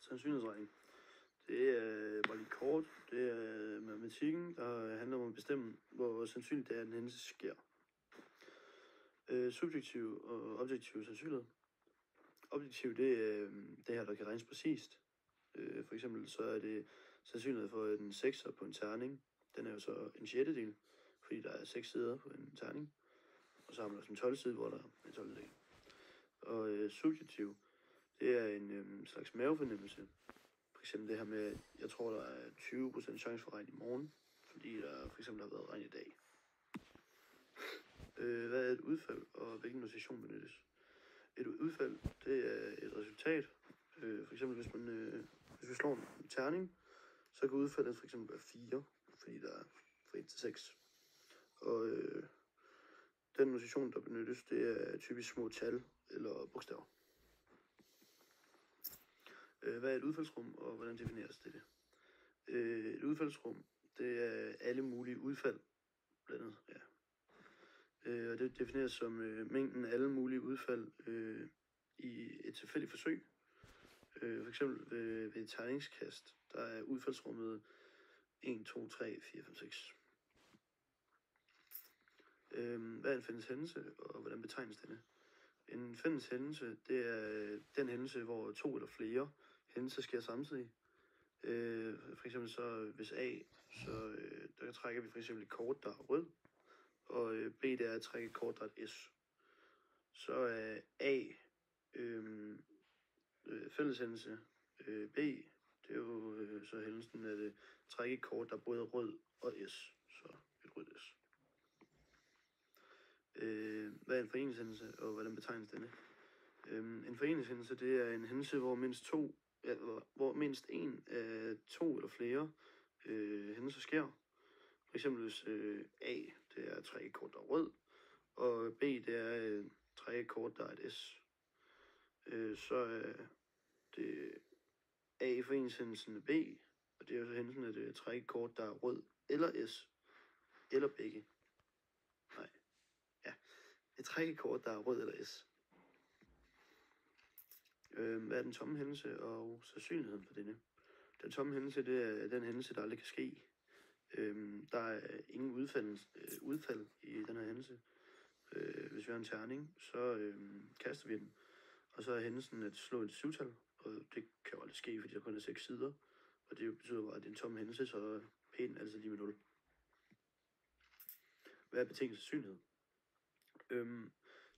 Sandsynlighedsregning. Det er bare lige kort. Det er matematikken, der handler om at bestemme, hvor sandsynligt det er, at en hændelse sker. Subjektiv og objektiv sandsynlighed. Objektiv, det er det her, der kan regnes præcist. For eksempel så er det sandsynlighed for en 6'er på en terning. Den er jo så en 6/del, fordi der er 6 sider på en terning. Og så har man også en 12 side, hvor der er en 12 del. Og subjektiv, det er en slags mavefornemmelse. For eksempel det her med, jeg tror, der er 20% chance for regn i morgen, fordi der for eksempel har været regn i dag. Hvad er et udfald, og hvilken notation benyttes? Et udfald, det er et resultat. For eksempel hvis vi slår en terning, så kan udfaldet for eksempel være 4, fordi der er fra 1 til 6. Og den notation, der benyttes, det er typisk små tal eller bogstaver. Hvad er et udfaldsrum, og hvordan defineres det? Et udfaldsrum, det er alle mulige udfald blandet, ja. Og det defineres som mængden af alle mulige udfald i et tilfældigt forsøg. For eksempel ved et tegningskast, der er udfaldsrummet 1, 2, 3, 4, 5, 6. Hvad er en fælles hændelse, og hvordan betegnes denne? En fælles hændelse, det er den hændelse, hvor 2 eller flere hændelser sker samtidig. For eksempel så, hvis A, så der trækker vi for eksempel et kort, der er rød, og B, det er at trække et kort, der er et S. Så er A fælleshændelse. B, det er jo så hændelsen at trække et kort, der er både rød og S. Så et rødt S. Hvad er en foreningshændelse, og hvordan betegnes denne? En foreningshændelse, det er en hændelse, hvor mindst en af 2 eller flere hændelser sker. For eksempel hvis A, det er at trække et kort, der er rød, og B, det er at trække et kort, der er et S. Så er det A i foreningshændelsen af B, og det er jo så hændelsen at trække et kort, der er rød eller S, eller begge. Et trækkekort, der er rød eller S. Hvad er den tomme hændelse og sandsynligheden for denne? Den tomme hændelse, det er den hændelse, der aldrig kan ske. Der er ingen udfald i den her hændelse. Hvis vi har en terning, så kaster vi den. Og så er hændelsen at slå et 7-tal, og det kan jo aldrig ske, fordi der kun er 6 sider. Og det betyder bare, at det er en tom hændelse, så er pæn altså lige med 0. Hvad er betinget sandsynlighed?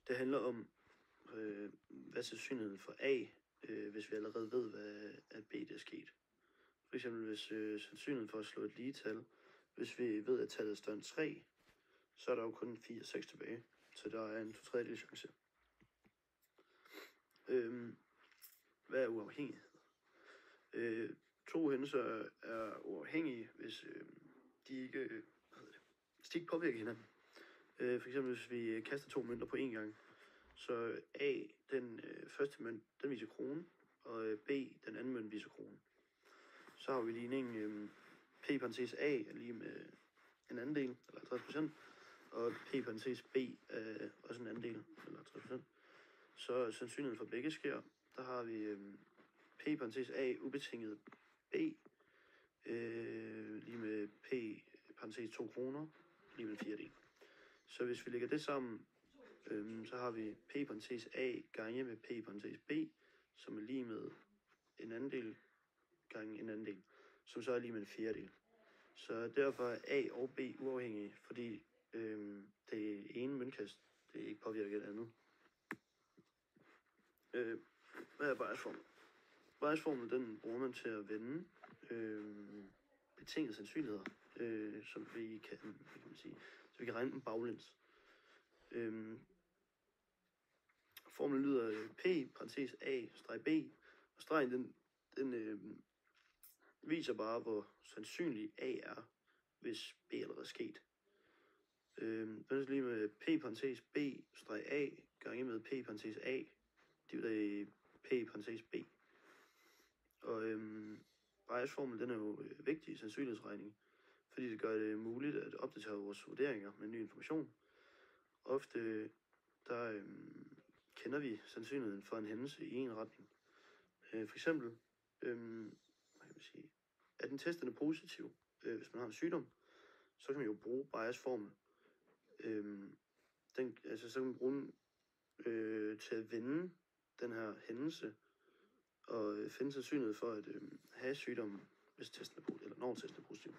Det handler om, hvad er sandsynligheden for A, hvis vi allerede ved, at B det er sket. For eksempel hvis sandsynligheden for at slå et ligetal, hvis vi ved, at tallet er større end 3, så er der jo kun 4 og 6 tilbage, så der er en 2/3 chance. Hvad er uafhængighed? 2 hændelser er uafhængige, hvis de ikke påvirker hinanden. For eksempel hvis vi kaster 2 mønter på en gang, så A, den første mønt, den viser kronen, og B, den anden mønt, viser kronen. Så har vi ligningen P parentes A er lige med en anden del, eller 50%, og P parentes B er også en anden del, eller 50%. Så sandsynligheden for begge sker, der har vi P parentes A ubetinget B, lige med P parentes 2 kroner, lige med en 4/del. Så hvis vi lægger det sammen, så har vi P parentes A gange med P parentes B, som er lige med en anden del gange en anden del, som så er lige med en 4/del. Så derfor er A og B uafhængige, fordi det ene møntkast, det ikke påvirker det andet. Hvad er Bayes-formel? Bayes-formel, den bruger man til at vende betingede sandsynligheder, som vi kan sige, så vi kan regne dem baglæns. Formlen lyder P parentes A streg B, og stregen den viser bare, hvor sandsynlig A er, hvis B allerede er sket. Den er lige med P parentes B streg A gange med P parentes A, divideret i P parentes B. Og Bayes-formel, den er jo vigtig i sandsynlighedsregning, fordi det gør det muligt at opdatere vores vurderinger med ny information. Ofte kender vi sandsynligheden for en hændelse i en retning. For eksempel, hvad kan man sige, er den testerne positiv, hvis man har en sygdom, så kan man jo bruge biasformen. Så kan man bruge den til at vende den her hændelse, og finde sandsynlighed for at have sygdommen, hvis testen er positiv, eller når testen er positiv.